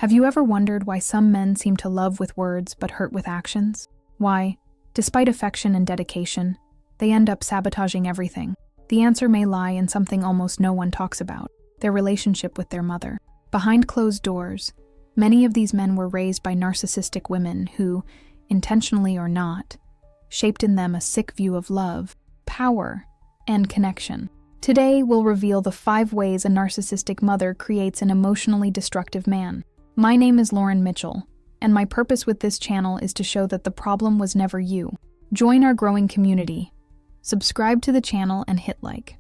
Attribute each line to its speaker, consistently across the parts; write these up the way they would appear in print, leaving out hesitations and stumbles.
Speaker 1: Have you ever wondered why some men seem to love with words but hurt with actions? Why, despite affection and dedication, they end up sabotaging everything? The answer may lie in something almost no one talks about: their relationship with their mother. Behind closed doors, many of these men were raised by narcissistic women who, intentionally or not, shaped in them a sick view of love, power, and connection. Today, we'll reveal the 5 ways a narcissistic mother creates an emotionally destructive man. My name is Lauren Mitchell, and my purpose with this channel is to show that the problem was never you. Join our growing community. Subscribe to the channel and hit like.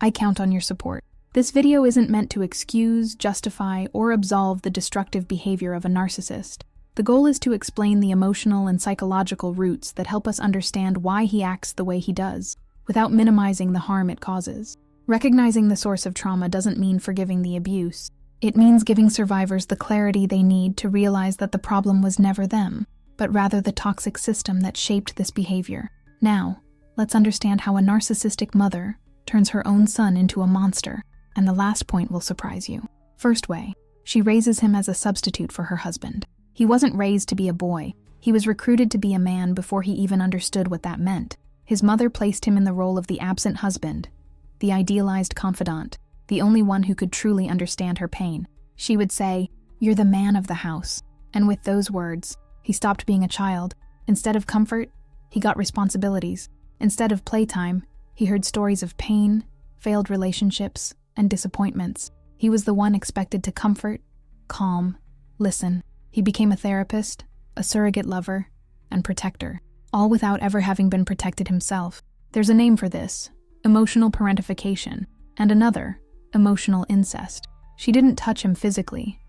Speaker 1: I count on your support. This video isn't meant to excuse, justify, or absolve the destructive behavior of a narcissist. The goal is to explain the emotional and psychological roots that help us understand why he acts the way he does, without minimizing the harm it causes. Recognizing the source of trauma doesn't mean forgiving the abuse. It means giving survivors the clarity they need to realize that the problem was never them, but rather the toxic system that shaped this behavior. Now, let's understand how a narcissistic mother turns her own son into a monster, and the last point will surprise you. First way, she raises him as a substitute for her husband. He wasn't raised to be a boy. He was recruited to be a man before he even understood what that meant. His mother placed him in the role of the absent husband, the idealized confidant, the only one who could truly understand her pain. She would say, "You're the man of the house." And with those words, he stopped being a child. Instead of comfort, he got responsibilities. Instead of playtime, he heard stories of pain, failed relationships, and disappointments. He was the one expected to comfort, calm, listen. He became a therapist, a surrogate lover, and protector, all without ever having been protected himself. There's a name for this: emotional parentification, and another, emotional incest. She didn't touch him physically,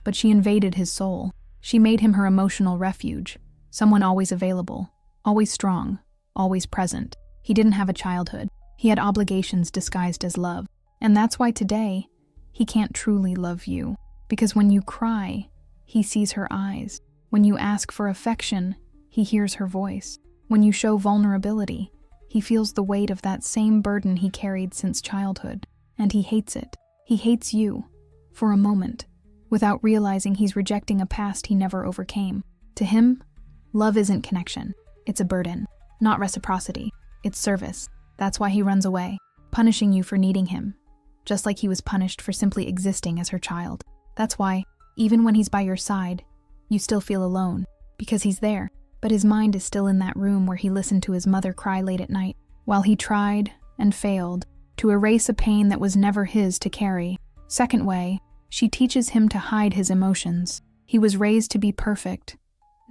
Speaker 1: but she invaded his soul. She made him her emotional refuge, someone always available, always strong, always present. He didn't have a childhood. He had obligations disguised as love. And that's why today, he can't truly love you. Because when you cry, he sees her eyes. When you ask for affection, he hears her voice. When you show vulnerability, he feels the weight of that same burden he carried since childhood. And he hates it. He hates you, for a moment, without realizing he's rejecting a past he never overcame. To him, love isn't connection. It's a burden. Not reciprocity. It's service. That's why he runs away, punishing you for needing him, just like he was punished for simply existing as her child. That's why, even when he's by your side, you still feel alone, because he's there, but his mind is still in that room where he listened to his mother cry late at night, while he tried and failed to erase a pain that was never his to carry. Second way, she teaches him to hide his emotions. He was raised to be perfect,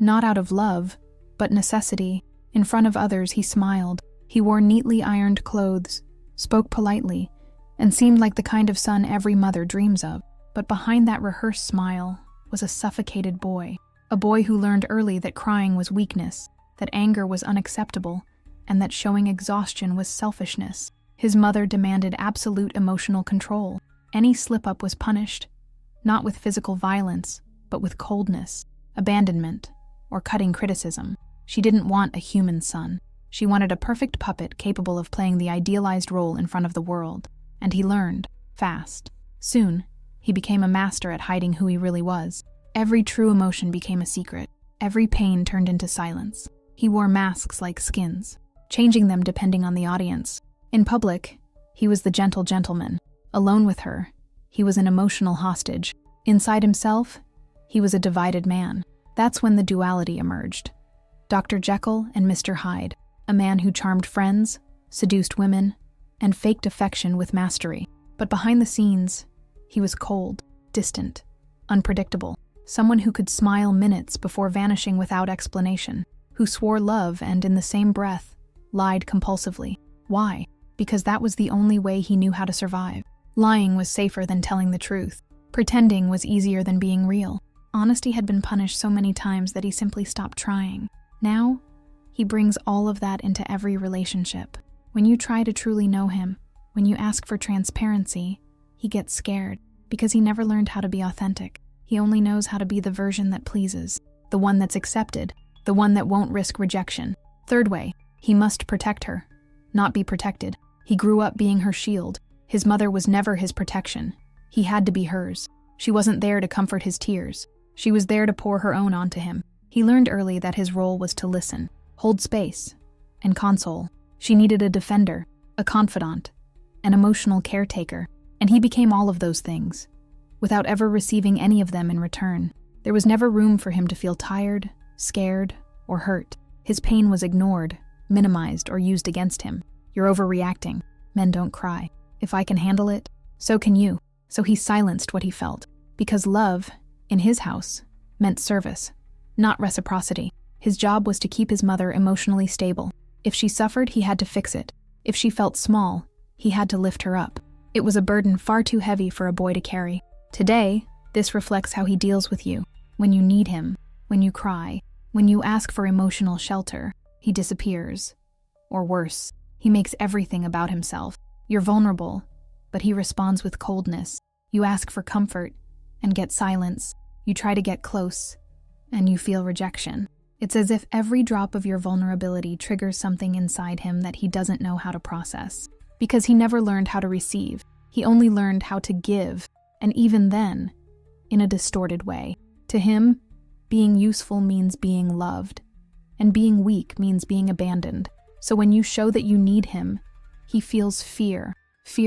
Speaker 1: not out of love, but necessity. In front of others, he smiled. He wore neatly ironed clothes, spoke politely, and seemed like the kind of son every mother dreams of. But behind that rehearsed smile was a suffocated boy. A boy who learned early that crying was weakness, that anger was unacceptable, and that showing exhaustion was selfishness. His mother demanded absolute emotional control. Any slip-up was punished, not with physical violence, but with coldness, abandonment, or cutting criticism. She didn't want a human son. She wanted a perfect puppet capable of playing the idealized role in front of the world. And he learned, fast. Soon, he became a master at hiding who he really was. Every true emotion became a secret. Every pain turned into silence. He wore masks like skins, changing them depending on the audience. In public, he was the gentle gentleman. Alone with her, he was an emotional hostage. Inside himself, he was a divided man. That's when the duality emerged. Dr. Jekyll and Mr. Hyde, a man who charmed friends, seduced women, and faked affection with mastery. But behind the scenes, he was cold, distant, unpredictable. Someone who could smile minutes before vanishing without explanation, who swore love and, in the same breath, lied compulsively. Why? Because that was the only way he knew how to survive. Lying was safer than telling the truth. Pretending was easier than being real. Honesty had been punished so many times that he simply stopped trying. Now, he brings all of that into every relationship. When you try to truly know him, when you ask for transparency, he gets scared because he never learned how to be authentic. He only knows how to be the version that pleases, the one that's accepted, the one that won't risk rejection. Third way, he must protect her, not be protected. He grew up being her shield. His mother was never his protection. He had to be hers. She wasn't there to comfort his tears. She was there to pour her own onto him. He learned early that his role was to listen, hold space, and console. She needed a defender, a confidant, an emotional caretaker, and he became all of those things, without ever receiving any of them in return. There was never room for him to feel tired, scared, or hurt. His pain was ignored, minimized, or used against him. You're overreacting. Men don't cry. If I can handle it, so can you. So he silenced what he felt, because love, in his house, meant service, not reciprocity. His job was to keep his mother emotionally stable. If she suffered, he had to fix it. If she felt small, he had to lift her up. It was a burden far too heavy for a boy to carry. Today, this reflects how he deals with you. When you need him, when you cry, when you ask for emotional shelter, he disappears. Or worse, he makes everything about himself. You're vulnerable, but he responds with coldness. You ask for comfort and get silence. You try to get close, and you feel rejection. It's as if every drop of your vulnerability triggers something inside him that he doesn't know how to process. Because he never learned how to receive. He only learned how to give, and even then, in a distorted way. To him, being useful means being loved, and being weak means being abandoned. So when you show that you need him, he feels fear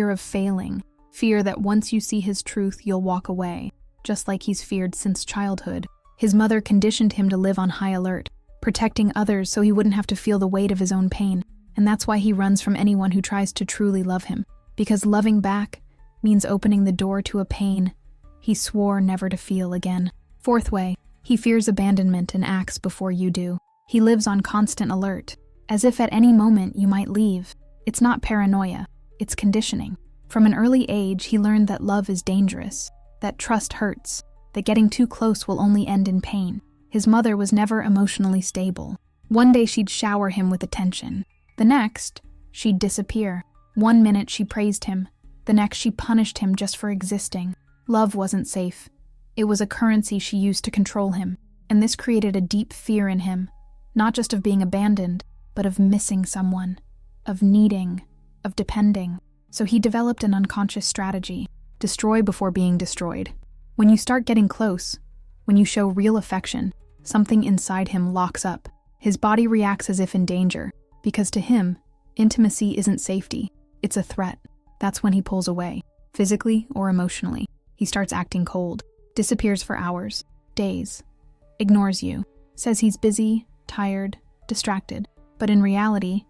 Speaker 1: of failing, fear that once you see his truth, you'll walk away, just like he's feared since childhood. His mother conditioned him to live on high alert, protecting others so he wouldn't have to feel the weight of his own pain, and that's why he runs from anyone who tries to truly love him, because loving back means opening the door to a pain he swore never to feel again. Fourth way, he fears abandonment and acts before you do. He lives on constant alert, as if at any moment you might leave. It's not paranoia, it's conditioning. From an early age, he learned that love is dangerous, that trust hurts, that getting too close will only end in pain. His mother was never emotionally stable. One day she'd shower him with attention. The next, she'd disappear. One minute she praised him, the next she punished him just for existing. Love wasn't safe. It was a currency she used to control him, and this created a deep fear in him, not just of being abandoned, but of missing someone, of needing, of depending. So he developed an unconscious strategy: destroy before being destroyed. When you start getting close, when you show real affection, something inside him locks up. His body reacts as if in danger, because to him, intimacy isn't safety, it's a threat. That's when he pulls away, physically or emotionally. He starts acting cold, disappears for hours, days, ignores you, says he's busy, tired, distracted. But in reality,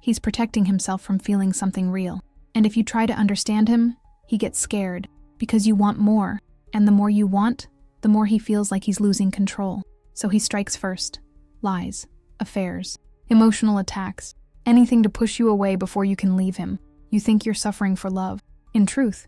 Speaker 1: he's protecting himself from feeling something real. And if you try to understand him, he gets scared, because you want more, and the more you want, the more he feels like he's losing control. So he strikes first. Lies, affairs, emotional attacks, anything to push you away before you can leave him. You think you're suffering for love. In truth,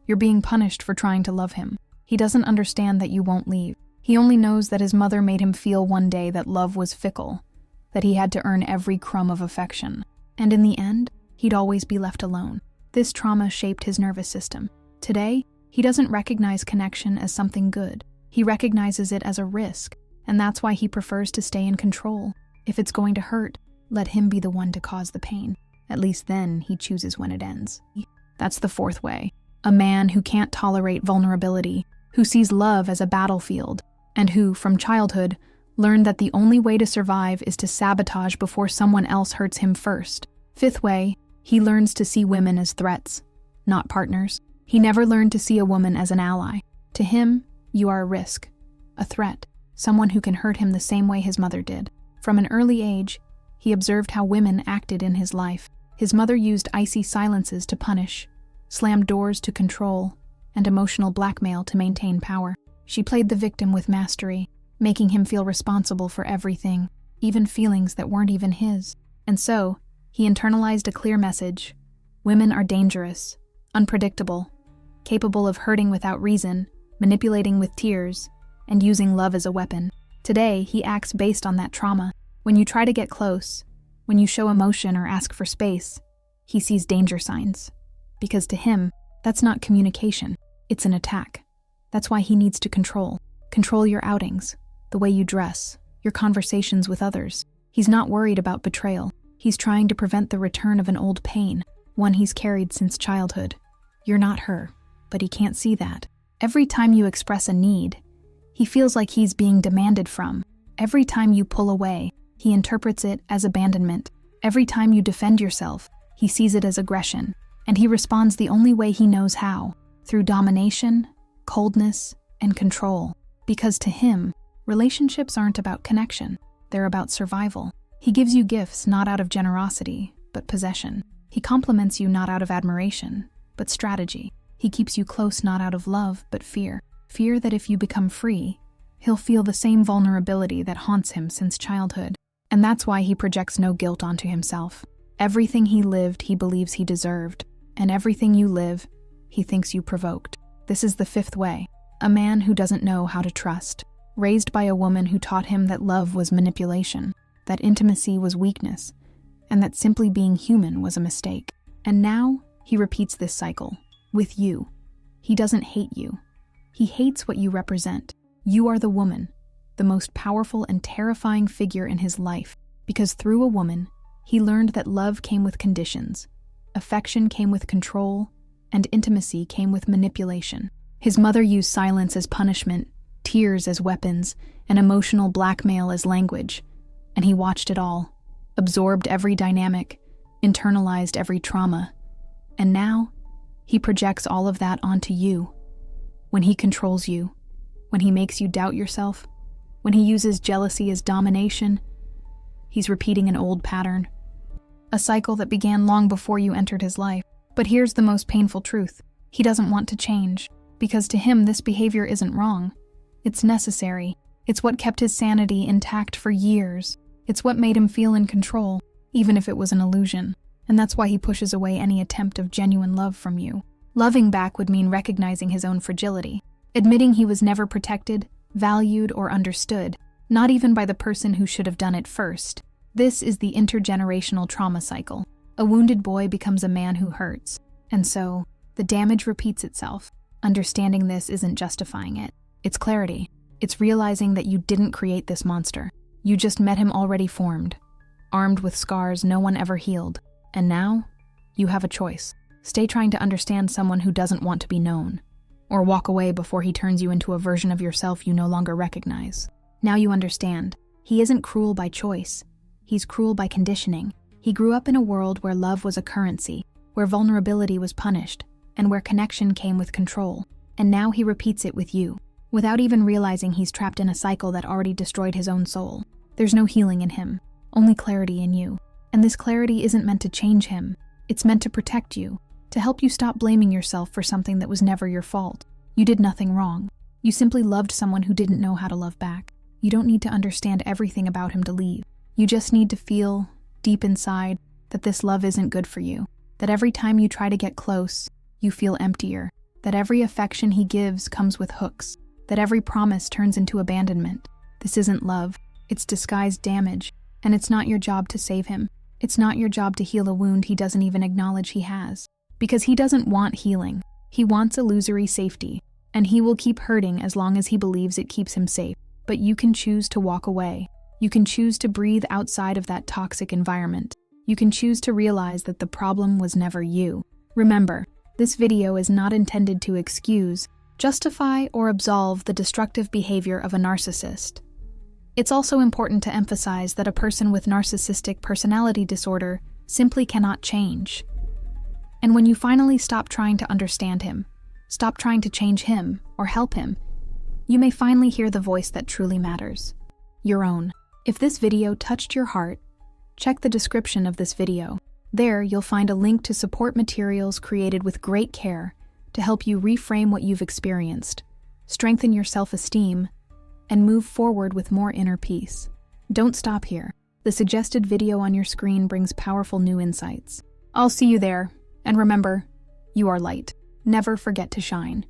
Speaker 1: you're being punished for trying to love him. He doesn't understand that you won't leave. He only knows that his mother made him feel one day that love was fickle, that he had to earn every crumb of affection. And in the end, he'd always be left alone. This trauma shaped his nervous system. Today, he doesn't recognize connection as something good. He recognizes it as a risk, and that's why he prefers to stay in control. If it's going to hurt, let him be the one to cause the pain. At least then, he chooses when it ends. That's the fourth way. A man who can't tolerate vulnerability, who sees love as a battlefield, and who, from childhood, learned that the only way to survive is to sabotage before someone else hurts him first. Fifth way, he learns to see women as threats, not partners. He never learned to see a woman as an ally. To him, you are a risk, a threat, someone who can hurt him the same way his mother did. From an early age, he observed how women acted in his life. His mother used icy silences to punish, slammed doors to control, and emotional blackmail to maintain power. She played the victim with mastery, making him feel responsible for everything, even feelings that weren't even his. And so, he internalized a clear message: women are dangerous, unpredictable, capable of hurting without reason, manipulating with tears, and using love as a weapon. Today, he acts based on that trauma. When you try to get close, when you show emotion or ask for space, he sees danger signs. Because to him, that's not communication, it's an attack. That's why he needs to control your outings, the way you dress, your conversations with others. He's not worried about betrayal. He's trying to prevent the return of an old pain, one he's carried since childhood. You're not her, but he can't see that. Every time you express a need, He feels like he's being demanded from. Every time you pull away, he interprets it as abandonment. Every time you defend yourself, he sees it as aggression. And he responds the only way he knows how, through domination, coldness, and control. Because to him, relationships aren't about connection, they're about survival. He gives you gifts not out of generosity, but possession. He compliments you not out of admiration, but strategy. He keeps you close not out of love, but fear. Fear that if you become free, he'll feel the same vulnerability that haunts him since childhood. And that's why he projects no guilt onto himself. Everything he lived, he believes he deserved. And everything you live, he thinks you provoked. This is the fifth way. A man who doesn't know how to trust. Raised by a woman who taught him that love was manipulation, that intimacy was weakness, and that simply being human was a mistake. And now, he repeats this cycle. With you. He doesn't hate you. He hates what you represent. You are the woman, the most powerful and terrifying figure in his life, because through a woman, he learned that love came with conditions, affection came with control, and intimacy came with manipulation. His mother used silence as punishment, tears as weapons, and emotional blackmail as language, and he watched it all, absorbed every dynamic, internalized every trauma, and now, he projects all of that onto you. When he controls you, when he makes you doubt yourself, when he uses jealousy as domination, he's repeating an old pattern. A cycle that began long before you entered his life. But here's the most painful truth. He doesn't want to change, because to him this behavior isn't wrong. It's necessary. It's what kept his sanity intact for years. It's what made him feel in control, even if it was an illusion. And that's why he pushes away any attempt of genuine love from you. Loving back would mean recognizing his own fragility, admitting he was never protected, valued, or understood, not even by the person who should have done it first. This is the intergenerational trauma cycle. A wounded boy becomes a man who hurts. And so, the damage repeats itself. Understanding this isn't justifying it. It's clarity. It's realizing that you didn't create this monster. You just met him already formed, armed with scars no one ever healed. And now, you have a choice. Stay trying to understand someone who doesn't want to be known, or walk away before he turns you into a version of yourself you no longer recognize. Now you understand. He isn't cruel by choice. He's cruel by conditioning. He grew up in a world where love was a currency, where vulnerability was punished, and where connection came with control. And now he repeats it with you, without even realizing he's trapped in a cycle that already destroyed his own soul. There's no healing in him, only clarity in you. And this clarity isn't meant to change him. It's meant to protect you, to help you stop blaming yourself for something that was never your fault. You did nothing wrong. You simply loved someone who didn't know how to love back. You don't need to understand everything about him to leave. You just need to feel, deep inside, that this love isn't good for you. That every time you try to get close, you feel emptier. That every affection he gives comes with hooks. That every promise turns into abandonment. This isn't love. It's disguised damage. And it's not your job to save him. It's not your job to heal a wound he doesn't even acknowledge he has. Because he doesn't want healing. He wants illusory safety. And he will keep hurting as long as he believes it keeps him safe. But you can choose to walk away. You can choose to breathe outside of that toxic environment. You can choose to realize that the problem was never you. Remember, this video is not intended to excuse, justify, or absolve the destructive behavior of a narcissist. It's also important to emphasize that a person with narcissistic personality disorder simply cannot change. And when you finally stop trying to understand him, stop trying to change him or help him, you may finally hear the voice that truly matters, your own. If this video touched your heart, check the description of this video. There, you'll find a link to support materials created with great care to help you reframe what you've experienced, strengthen your self-esteem, and move forward with more inner peace. Don't stop here. The suggested video on your screen brings powerful new insights. I'll see you there, and remember, you are light. Never forget to shine.